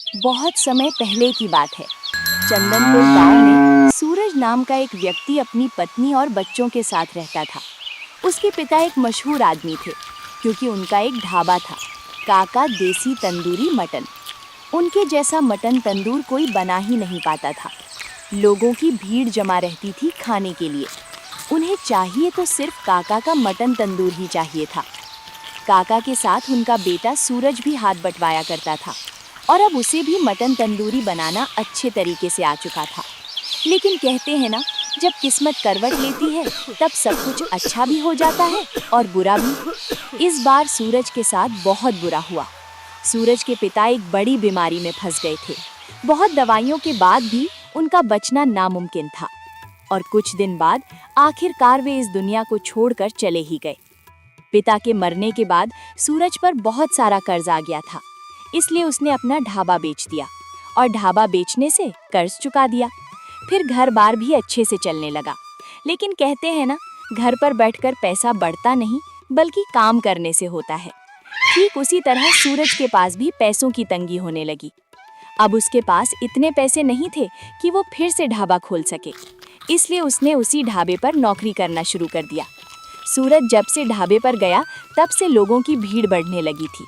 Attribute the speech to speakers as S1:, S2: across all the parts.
S1: बहुत समय पहले की बात है। चंदनपुर गांव में सूरज नाम का एक व्यक्ति अपनी पत्नी और बच्चों के साथ रहता था। उसके पिता एक मशहूर आदमी थे, क्योंकि उनका एक ढाबा था, काका देसी तंदूरी मटन। उनके जैसा मटन तंदूर कोई बना ही नहीं पाता था। लोगों की भीड़ जमा रहती थी खाने के लिए। उन्हें चाहिए तो सिर्फ काका का मटन तंदूर ही चाहिए था। काका के साथ उनका बेटा सूरज भी हाथ बंटवाया करता था, और अब उसे भी मटन तंदूरी बनाना अच्छे तरीके से आ चुका था। लेकिन कहते हैं ना, जब किस्मत करवट लेती है तब सब कुछ अच्छा भी हो जाता है और बुरा भी। इस बार सूरज के साथ बहुत बुरा हुआ। सूरज के पिता एक बड़ी बीमारी में फंस गए थे। बहुत दवाइयों के बाद भी उनका बचना नामुमकिन था, और कुछ दिन बाद आखिरकार वे इस दुनिया को छोड़कर चले ही गए। पिता के मरने के बाद सूरज पर बहुत सारा कर्ज आ गया था, इसलिए उसने अपना ढाबा बेच दिया, और ढाबा बेचने से कर्ज चुका दिया। फिर घर बार भी अच्छे से चलने लगा। लेकिन कहते हैं ना, घर पर बैठकर पैसा बढ़ता नहीं बल्कि काम करने से होता है। ठीक उसी तरह सूरज के पास भी पैसों की तंगी होने लगी। अब उसके पास इतने पैसे नहीं थे कि वो फिर से ढाबा खोल सके, इसलिए उसने उसी ढाबे पर नौकरी करना शुरू कर दिया। सूरज जब से ढाबे पर गया तब से लोगों की भीड़ बढ़ने लगी थी।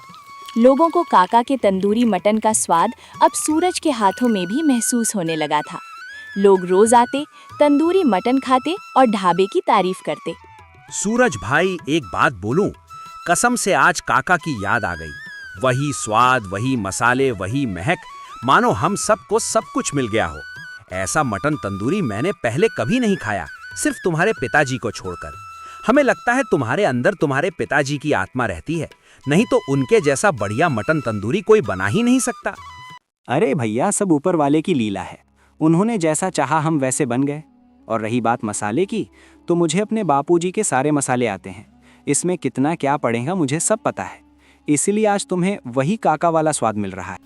S1: लोगों को काका के तंदूरी मटन का स्वाद अब सूरज के हाथों में भी महसूस होने लगा था। लोग रोज आते, तंदूरी मटन खाते और ढाबे की तारीफ करते।
S2: सूरज भाई, एक बात बोलूं, कसम से आज काका की याद आ गई। वही स्वाद, वही मसाले, वही महक, मानो हम सबको सब कुछ मिल गया हो। ऐसा मटन तंदूरी मैंने पहले कभी नहीं खाया, सिर्फ तुम्हारे पिताजी को छोड़कर। हमें लगता है तुम्हारे अंदर तुम्हारे पिताजी की आत्मा रहती है, नहीं तो उनके जैसा बढ़िया मटन तंदूरी कोई बना ही नहीं सकता।
S3: अरे भैया, सब ऊपर वाले की लीला है। उन्होंने जैसा चाहा हम वैसे बन गए। और रही बात मसाले की, तो मुझे अपने बापूजी के सारे मसाले आते हैं। इसमें कितना क्या पड़ेगा मुझे सब पता है, इसीलिए आज तुम्हें वही काका वाला स्वाद मिल रहा है।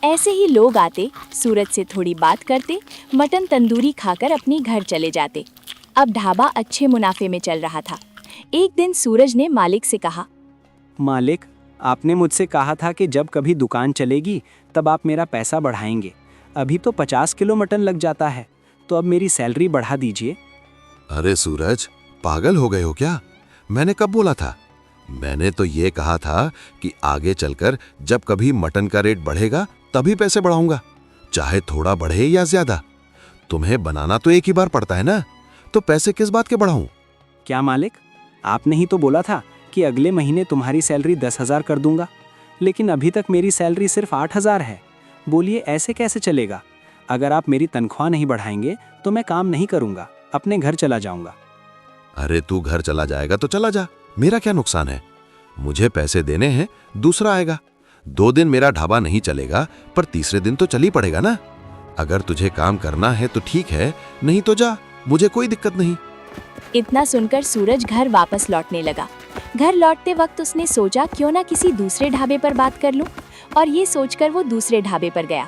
S1: ऐसे ही लोग आते, सूरज से थोड़ी बात करते, मटन तंदूरी खाकर अपने घर चले जाते। अब ढाबा अच्छे मुनाफे में चल रहा था। एक दिन सूरज ने मालिक से कहा,
S3: मालिक, आपने मुझसे कहा था कि जब कभी दुकान चलेगी तब आप मेरा पैसा बढ़ाएंगे। अभी तो 50 किलो मटन लग जाता है, तो अब मेरी सैलरी बढ़ा दीजिए।
S4: अरे सूरज, पागल हो गए हो क्या? मैंने कब बोला था? मैंने तो ये कहा था कि आगे चलकर जब कभी मटन का रेट बढ़ेगा तभी पैसे बढ़ाऊंगा, चाहे थोड़ा बढ़े या ज्यादा। तुम्हें बनाना तो एक ही बार पड़ता है ना, तो पैसे किस बात के बढ़ाऊं?
S3: क्या मालिक, आपने ही तो बोला था कि अगले महीने तुम्हारी सैलरी 10,000 कर दूंगा, लेकिन अभी तक मेरी सैलरी सिर्फ 8,000 है। बोलिए ऐसे कैसे चलेगा? अगर आप मेरी तनख्वाह नहीं बढ़ाएंगे तो मैं काम नहीं करूंगा, अपने घर चला जाऊंगा।
S4: अरे तू घर चला जाएगा तो चला जा, मेरा क्या नुकसान है? मुझे पैसे देने हैं, दूसरा आएगा। 2 दिन मेरा ढाबा नहीं चलेगा, पर तीसरे दिन तो चल ही पड़ेगा ना। अगर तुझे काम करना है तो ठीक है, नहीं तो जा, मुझे कोई दिक्कत नहीं।
S1: इतना सुनकर सूरज घर वापस लौटने लगा। घर लौटते वक्त उसने सोचा, क्यों ना किसी दूसरे ढाबे पर बात कर लूं, और ये सोचकर वो दूसरे ढाबे पर गया।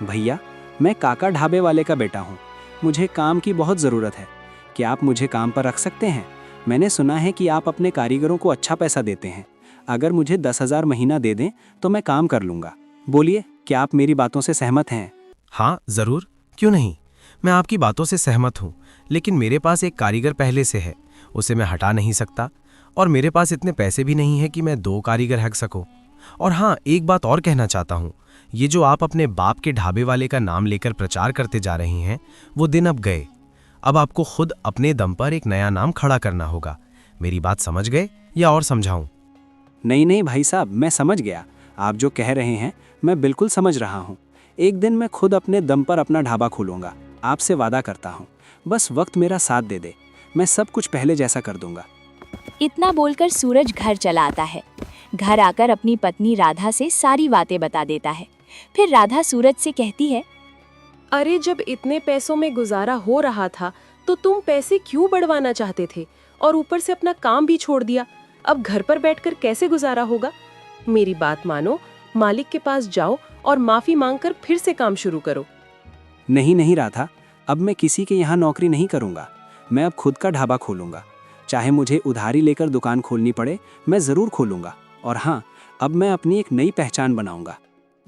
S3: भैया, मैं काका ढाबे वाले का बेटा हूँ। मुझे काम की बहुत ज़रूरत है। क्या आप मुझे काम पर रख सकते हैं? मैंने सुना है कि आप अपने कारीगरों को अच्छा पैसा देते हैं। अगर मुझे 10,000 महीना दे दें तो मैं काम कर लूँगा। बोलिए, क्या आप मेरी बातों से सहमत हैं?
S5: हाँ ज़रूर, क्यों नहीं। मैं आपकी बातों से सहमत हूँ, लेकिन मेरे पास एक कारीगर पहले से है, उसे मैं हटा नहीं सकता। और मेरे पास इतने पैसे भी नहीं है कि मैं 2 कारीगर रख सकूँ। और हाँ, एक बात और कहना चाहता हूँ, ये जो आप अपने बाप के ढाबे वाले का नाम लेकर प्रचार करते जा रही हैं, वो दिन अब गए। अब आपको खुद अपने दम पर एक नया नाम खड़ा करना होगा। मेरी बात समझ गए या और समझाऊं?
S3: नहीं नहीं भाई साहब, मैं समझ गया। आप जो कह रहे हैं मैं बिल्कुल समझ रहा हूँ। एक दिन मैं खुद अपने दम पर अपना ढाबा खोलूँगा, आपसे वादा करता हूँ। बस वक्त मेरा साथ दे दे, मैं सब कुछ पहले जैसा कर दूंगा।
S1: इतना बोलकर सूरज घर चला आता है। घर आकर अपनी पत्नी राधा से सारी बातें बता देता है। फिर राधा सूरज से कहती है,
S6: अरे जब इतने पैसों में गुजारा हो रहा था तो तुम पैसे क्यों बढ़वाना चाहते थे, और ऊपर से अपना काम भी छोड़ दिया। अब घर पर बैठकर कैसे गुजारा होगा? मेरी बात मानो, मालिक के पास जाओ और माफी मांगकर फिर से काम शुरू करो।
S3: नहीं नहीं राधा, अब मैं किसी के यहाँ नौकरी नहीं करूँगा। मैं अब खुद का ढाबा खोलूँगा। चाहे मुझे उधारी लेकर दुकान खोलनी पड़े, मैं ज़रूर खोलूँगा। और हाँ, अब मैं अपनी एक नई पहचान बनाऊँगा।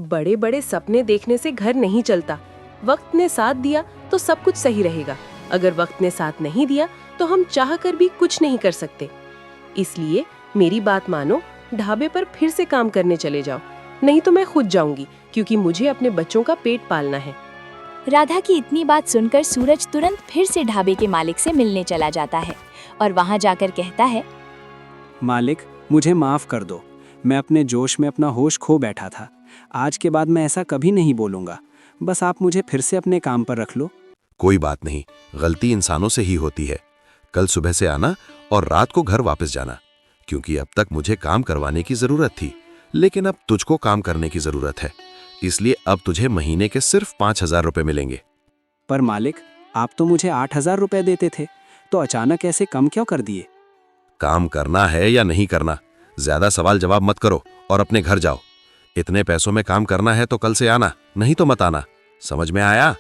S6: बड़े बड़े सपने देखने से घर नहीं चलता। वक्त ने साथ दिया तो सब कुछ सही रहेगा, अगर वक्त ने साथ नहीं दिया तो हम चाह कर भी कुछ नहीं कर सकते। इसलिए मेरी बात मानो, ढाबे पर फिर से काम करने चले जाओ, नहीं तो मैं खुद जाऊंगी, क्योंकि मुझे अपने बच्चों का पेट पालना है।
S1: राधा की इतनी बात सुनकर सूरज तुरंत फिर से ढाबे के मालिक से मिलने चला जाता है और वहां जाकर कहता है,
S3: मालिक, मुझे माफ़ कर दो। मैं अपने जोश में अपना होश खो बैठा था। आज के बाद मैं ऐसा कभी नहीं बोलूँगा। बस आप मुझे फिर से अपने काम पर रख लो।
S4: कोई बात नहीं, गलती इंसानों से ही होती है। कल सुबह से आना और रात को घर वापस जाना, क्योंकि अब तक मुझे काम करवाने की जरूरत थी, लेकिन अब तुझको काम करने की जरूरत है, इसलिए अब तुझे महीने के सिर्फ 5,000 रुपए मिलेंगे।
S3: पर मालिक, आप तो मुझे 8,000 रुपये देते थे, तो अचानक ऐसे कम क्यों कर दिए?
S4: काम करना है या नहीं करना, ज्यादा सवाल जवाब मत करो और अपने घर जाओ। इतने पैसों में काम करना है तो कल से आना, नहीं तो मत आना। समझ में आया?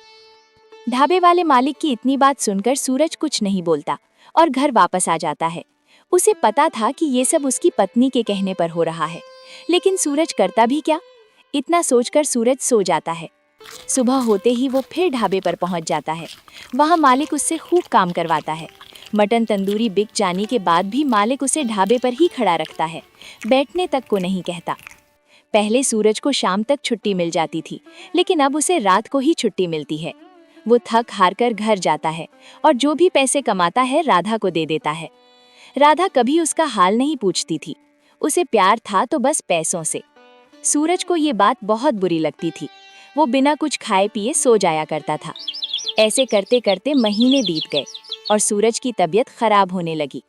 S1: ढाबे वाले मालिक की इतनी बात सुनकर सूरज कुछ नहीं बोलता और घर वापस आ जाता है। उसे पता था कि ये सब उसकी पत्नी के कहने पर हो रहा है, लेकिन सूरज करता भी क्या? इतना सोचकर सूरज सो जाता है। सुबह होते ही वो फिर ढाबे पर पहुंच जाता है। वहां मालिक उससे खूब काम करवाता है। मटन तंदूरी बिक जाने के बाद भी मालिक उसे ढाबे पर ही खड़ा रखता है, बैठने तक को नहीं कहता। पहले सूरज को शाम तक छुट्टी मिल जाती थी, लेकिन अब उसे रात को ही छुट्टी मिलती है। वो थक हार कर घर जाता है और जो भी पैसे कमाता है राधा को दे देता है। राधा कभी उसका हाल नहीं पूछती थी, उसे प्यार था तो बस पैसों से। सूरज को ये बात बहुत बुरी लगती थी। वो बिना कुछ खाए पिए सो जाया करता था। ऐसे करते करते महीने बीत गए और सूरज की तबीयत खराब होने लगी।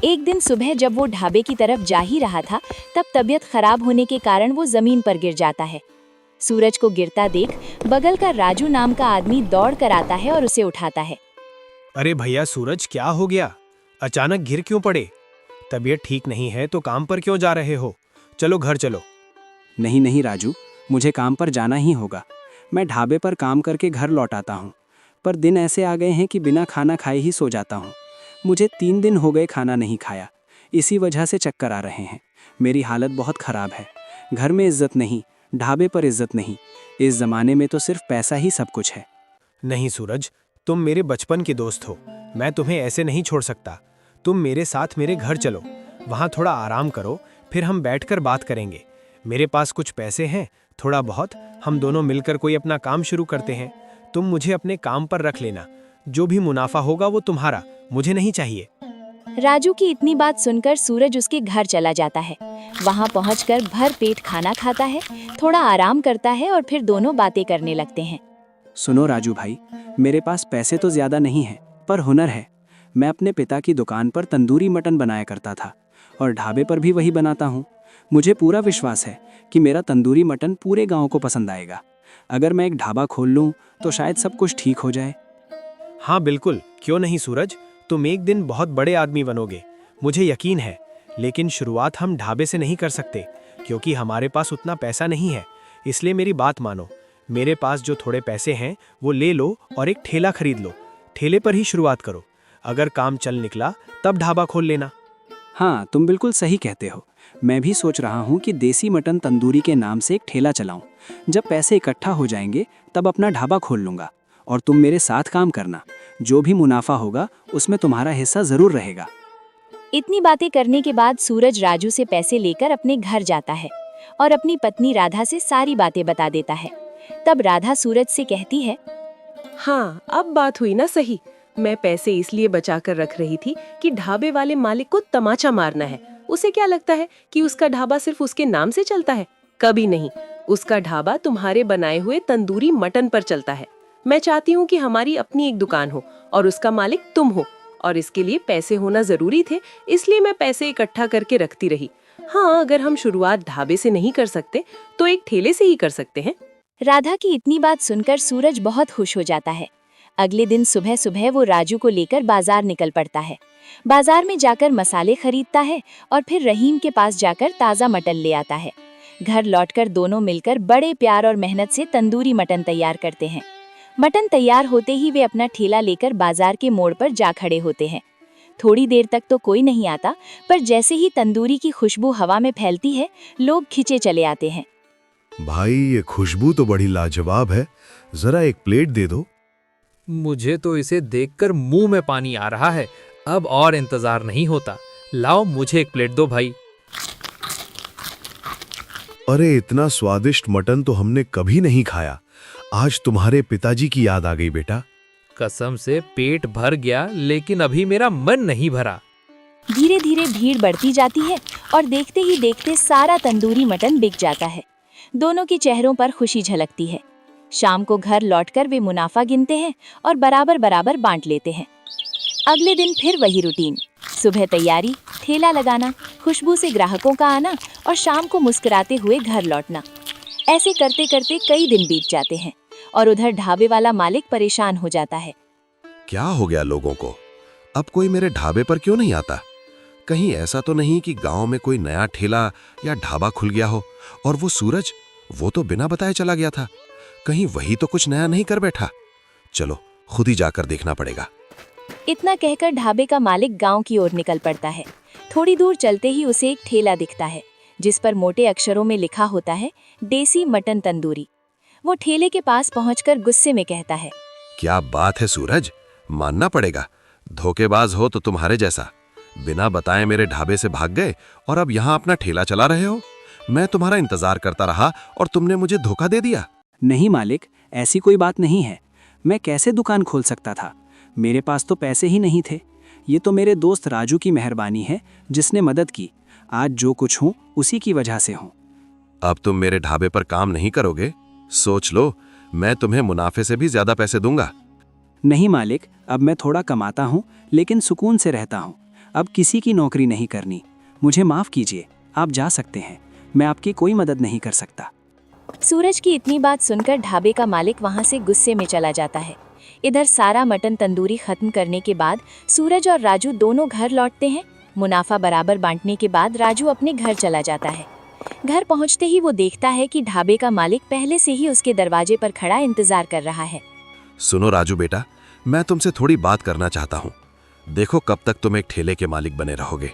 S1: एक दिन सुबह जब वो ढाबे की तरफ जा ही रहा था, तब तबीयत खराब होने के कारण वो जमीन पर गिर जाता है। सूरज को गिरता देख बगल का राजू नाम का आदमी दौड़ कर आता है और उसे उठाता है।
S5: अरे भैया सूरज, क्या हो गया? अचानक गिर क्यों पड़े? तबीयत ठीक नहीं है तो काम पर क्यों जा रहे हो? चलो घर चलो।
S3: नहीं नहीं राजू, मुझे काम पर जाना ही होगा। मैं ढाबे पर काम करके घर लौट आता हूँ, पर दिन ऐसे आ गए हैं कि बिना खाना खाए ही सो जाता हूँ। मुझे 3 दिन हो गए खाना नहीं खाया, इसी वजह से चक्कर आ रहे हैं। मेरी हालत बहुत ख़राब है। घर में इज्जत नहीं, ढाबे पर इज्जत नहीं। इस ज़माने में तो सिर्फ पैसा ही सब कुछ है।
S5: नहीं सूरज, तुम मेरे बचपन के दोस्त हो, मैं तुम्हें ऐसे नहीं छोड़ सकता। तुम मेरे साथ मेरे घर चलो, वहाँ थोड़ा आराम करो, फिर हम बैठकर बात करेंगे। मेरे पास कुछ पैसे हैं, थोड़ा बहुत, हम दोनों मिलकर कोई अपना काम शुरू करते हैं। तुम मुझे अपने काम पर रख लेना, जो भी मुनाफा होगा वो तुम्हारा, मुझे नहीं चाहिए।
S1: राजू की इतनी बात सुनकर सूरज उसके घर चला जाता है। वहां पहुंचकर भर पेट खाना खाता है, थोड़ा आराम करता है और फिर दोनों बातें करने लगते हैं।
S3: सुनो राजू भाई, मेरे पास पैसे तो ज़्यादा नहीं हैं, पर हुनर है। मैं अपने पिता की दुकान पर तंदूरी मटन बनाया करता था और ढाबे पर भी वही बनाता हूँ। मुझे पूरा विश्वास है कि मेरा तंदूरी मटन पूरे गांव को पसंद आएगा। अगर मैं एक ढाबा खोल लूँ तो शायद सब कुछ ठीक हो जाए।
S5: हाँ बिल्कुल, क्यों नहीं सूरज, तुम एक दिन बहुत बड़े आदमी बनोगे, मुझे यकीन है। लेकिन शुरुआत हम ढाबे से नहीं कर सकते, क्योंकि हमारे पास उतना पैसा नहीं है। इसलिए मेरी बात मानो, मेरे पास जो थोड़े पैसे हैं वो ले लो और एक ठेला खरीद लो। ठेले पर ही शुरुआत करो, अगर काम चल निकला तब ढाबा खोल लेना।
S3: हाँ, तुम बिल्कुल सही कहते हो। मैं भी सोच रहा हूँ कि देसी मटन तंदूरी के नाम से एक ठेला चलाऊं। जब पैसे इकट्ठा हो जाएंगे तब अपना ढाबा खोल लूँगा और तुम मेरे साथ काम करना। जो भी मुनाफा होगा उसमें तुम्हारा हिस्सा ज़रूर रहेगा।
S1: इतनी बातें करने के बाद सूरज राजू से पैसे लेकर अपने घर जाता है और अपनी पत्नी राधा से सारी बातें बता देता है। तब राधा सूरज से कहती है,
S6: हाँ, अब बात हुई ना सही। मैं पैसे इसलिए बचा कर रख रही थी कि ढाबे वाले मालिक को तमाचा मारना है। उसे क्या लगता है कि उसका ढाबा सिर्फ उसके नाम से चलता है? कभी नहीं। उसका ढाबा तुम्हारे बनाए हुए तंदूरी मटन पर चलता है। मैं चाहती हूँ कि हमारी अपनी एक दुकान हो और उसका मालिक तुम हो, और इसके लिए पैसे होना जरूरी थे, इसलिए मैं पैसे इकट्ठा करके रखती रही। हाँ, अगर हम शुरुआत ढाबे से नहीं कर सकते तो एक ठेले से ही कर सकते हैं।
S1: राधा की इतनी बात सुनकर सूरज बहुत खुश हो जाता है। अगले दिन सुबह सुबह वो राजू को लेकर बाजार निकल पड़ता है। बाजार में जाकर मसाले खरीदता है और फिर रहीम के पास जाकर ताज़ा मटन ले आता है। घर लौटकर दोनों मिलकर बड़े प्यार और मेहनत से तंदूरी मटन तैयार करते हैं। मटन तैयार होते ही वे अपना ठेला लेकर बाजार के मोड़ पर जा खड़े होते हैं। थोड़ी देर तक तो कोई नहीं आता, पर जैसे ही तंदूरी की खुशबू हवा में फैलती है, लोग खिंचे चले आते हैं।
S7: भाई ये खुशबू तो बड़ी लाजवाब है, जरा एक प्लेट दे दो।
S8: मुझे तो इसे देखकर मुंह में पानी आ रहा है। अब और इंतजार नहीं होता। लाओ मुझे एक प्लेट दो भाई।
S7: अरे इतना स्वादिष्ट मटन तो हमने कभी नहीं खाया। आज तुम्हारे पिताजी की याद आ गई बेटा।
S8: कसम से पेट भर गया, लेकिन अभी मेरा मन नहीं भरा।
S1: धीरे धीरे भीड़ बढ़ती जाती है और देखते ही देखते सारा तंदूरी मटन बिक जाता है। दोनों के चेहरों पर खुशी झलकती है। शाम को घर लौटकर वे मुनाफा गिनते हैं और बराबर बराबर बांट लेते हैं। अगले दिन फिर वही रूटीन। सुबह तैयारी, ठेला लगाना, खुशबू से ग्राहकों का आना और शाम को मुस्कुराते हुए घर लौटना। ऐसे करते करते कई दिन बीत जाते हैं और उधर ढाबे वाला मालिक परेशान हो जाता है।
S4: क्या हो गया लोगों को? अब कोई मेरे ढाबे पर क्यों नहीं आता? कहीं ऐसा तो नहीं कि गांव में कोई नया ठेला या ढाबा खुल गया हो और वो सूरज, वो तो बिना बताए चला गया था। कहीं वही तो कुछ नया नहीं कर बैठा? चलो खुद ही जाकर देखना पड़ेगा।
S1: इतना कहकर ढाबे का मालिक गांव की ओर निकल पड़ता है। थोड़ी दूर चलते ही उसे एक ठेला दिखता है जिस पर मोटे अक्षरों में लिखा होता है देसी मटन तंदूरी। वो ठेले के पास पहुंचकर गुस्से में कहता है,
S4: क्या बात है सूरज, मानना पड़ेगा, धोखेबाज हो तो तुम्हारे जैसा। बिना बताए मेरे ढाबे से भाग गए और अब यहाँ अपना ठेला चला रहे हो। मैं तुम्हारा इंतजार करता रहा और तुमने मुझे धोखा दे दिया।
S3: नहीं मालिक, ऐसी कोई बात नहीं है। मैं कैसे दुकान खोल सकता था? मेरे पास तो पैसे ही नहीं थे। ये तो मेरे दोस्त राजू की मेहरबानी है जिसने मदद की। आज जो कुछ हूँ उसी की वजह से हूँ।
S4: अब तुम मेरे ढाबे पर काम नहीं करोगे? सोच लो, मैं तुम्हें मुनाफे से भी ज्यादा पैसे दूंगा।
S3: नहीं मालिक, अब मैं थोड़ा कमाता हूँ लेकिन सुकून से रहता हूँ। अब किसी की नौकरी नहीं करनी। मुझे माफ़ कीजिए, आप जा सकते हैं। मैं आपकी कोई मदद नहीं कर सकता।
S1: सूरज की इतनी बात सुनकर ढाबे का मालिक वहां से गुस्से में चला जाता है। इधर सारा मटन तंदूरी खत्म करने के बाद सूरज और राजू दोनों घर लौटते हैं। मुनाफा बराबर बांटने के बाद राजू अपने घर चला जाता है। घर पहुंचते ही वो देखता है कि ढाबे का मालिक पहले से ही उसके दरवाजे पर खड़ा इंतजार कर रहा है।
S4: सुनो राजू बेटा, मैं तुमसे थोड़ी बात करना चाहता हूँ। देखो कब तक तुम एक ठेले के मालिक बने रहोगे।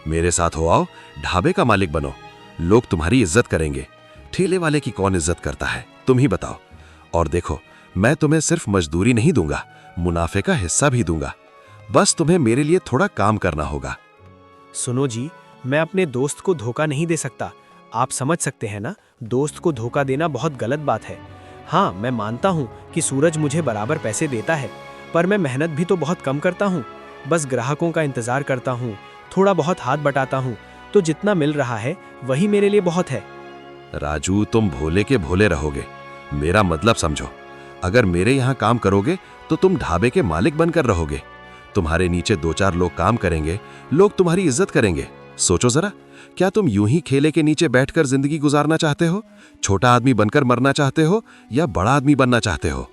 S4: मेरे साथ हो आओ, ढाबे का मालिक बनो। लोग तुम्हारी इज्जत करेंगे। ठेले वाले की कौन इज्जत करता है, तुम ही बताओ। और देखो, मैं तुम्हें सिर्फ मजदूरी नहीं दूंगा, मुनाफे का हिस्सा भी दूंगा। बस तुम्हें मेरे लिए थोड़ा काम करना होगा।
S5: सुनो जी, मैं अपने दोस्त को धोखा नहीं दे सकता। आप समझ सकते हैं ना, दोस्त को धोखा देना बहुत गलत बात है। हाँ, मैं मानता हूँ कि सूरज मुझे बराबर पैसे देता है, पर मैं मेहनत भी तो बहुत कम करता हूँ। बस ग्राहकों का इंतजार करता हूँ, थोड़ा बहुत हाथ बटाता हूँ, तो जितना मिल रहा है वही मेरे लिए बहुत है।
S4: राजू, तुम भोले के भोले रहोगे। मेरा मतलब समझो। अगर मेरे यहाँ काम करोगे तो तुम ढाबे के मालिक बनकर रहोगे। तुम्हारे नीचे 2-4 लोग काम करेंगे, लोग तुम्हारी इज्जत करेंगे। सोचो जरा, क्या तुम यूं ही ठेले के नीचे बैठकर जिंदगी गुजारना चाहते हो? छोटा आदमी बनकर मरना चाहते हो या बड़ा आदमी बनना चाहते हो?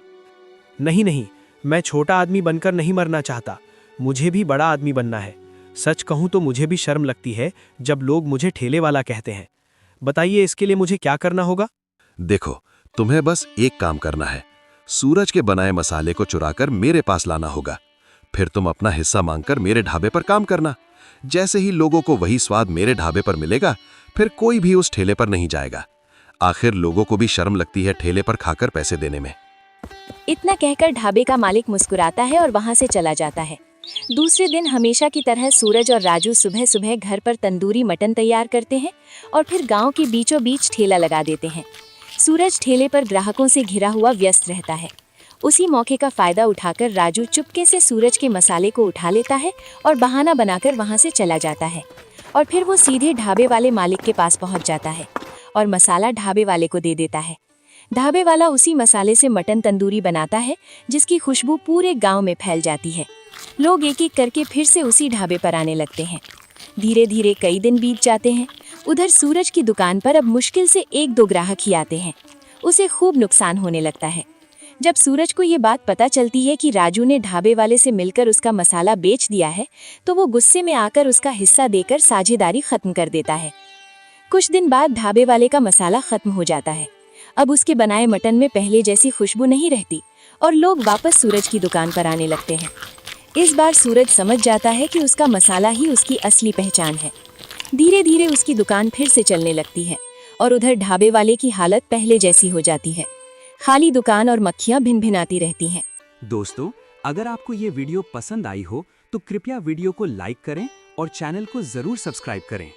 S5: नहीं नहीं, मैं छोटा आदमी बनकर नहीं मरना चाहता। मुझे भी बड़ा आदमी बनना है। सच कहूँ तो मुझे भी शर्म लगती है जब लोग मुझे ठेले वाला कहते हैं। बताइए, इसके लिए मुझे क्या करना होगा?
S4: देखो, तुम्हें बस एक काम करना है। सूरज के बनाए मसाले को चुराकर मेरे पास लाना होगा। फिर तुम अपना हिस्सा मांगकर मेरे ढाबे पर काम करना। जैसे ही लोगों को वही स्वाद मेरे ढाबे पर मिलेगा, फिर कोई भी उस ठेले पर नहीं जाएगा। आखिर लोगों को भी शर्म लगती है ठेले पर खाकर पैसे देने में।
S1: इतना कहकर ढाबे का मालिक मुस्कुराता है और वहां से चला जाता है। दूसरे दिन हमेशा की तरह सूरज और राजू सुबह सुबह घर पर तंदूरी मटन तैयार करते हैं और फिर गांव के बीचों बीच ठेला लगा देते हैं। सूरज ठेले पर ग्राहकों से घिरा हुआ व्यस्त रहता है। उसी मौके का फायदा उठाकर राजू चुपके से सूरज के मसाले को उठा लेता है और बहाना बनाकर वहां से चला जाता है। और फिर वो सीधे ढाबे वाले मालिक के पास पहुंच जाता है और मसाला ढाबे वाले को दे देता है। ढाबे वाला उसी मसाले से मटन तंदूरी बनाता है जिसकी खुशबू पूरे गांव में फैल जाती है। लोग एक एक करके फिर से उसी ढाबे पर आने लगते हैं। धीरे धीरे कई दिन बीत जाते हैं। उधर सूरज की दुकान पर अब मुश्किल से 1-2 ग्राहक ही आते हैं। उसे खूब नुकसान होने लगता है। जब सूरज को ये बात पता चलती है कि राजू ने ढाबे वाले से मिलकर उसका मसाला बेच दिया है, तो वो गुस्से में आकर उसका हिस्सा देकर साझेदारी खत्म कर देता है। कुछ दिन बाद ढाबे वाले का मसाला खत्म हो जाता है। अब उसके बनाए मटन में पहले जैसी खुशबू नहीं रहती और लोग वापस सूरज की दुकान पर आने लगते हैं। इस बार सूरज समझ जाता है कि उसका मसाला ही उसकी असली पहचान है। धीरे धीरे उसकी दुकान फिर से चलने लगती है और उधर ढाबे वाले की हालत पहले जैसी हो जाती है। खाली दुकान और मक्खियां भिनभिनाती रहती हैं।
S2: दोस्तों, अगर आपको ये वीडियो पसंद आई हो तो कृपया वीडियो को लाइक करें और चैनल को जरूर सब्सक्राइब करें।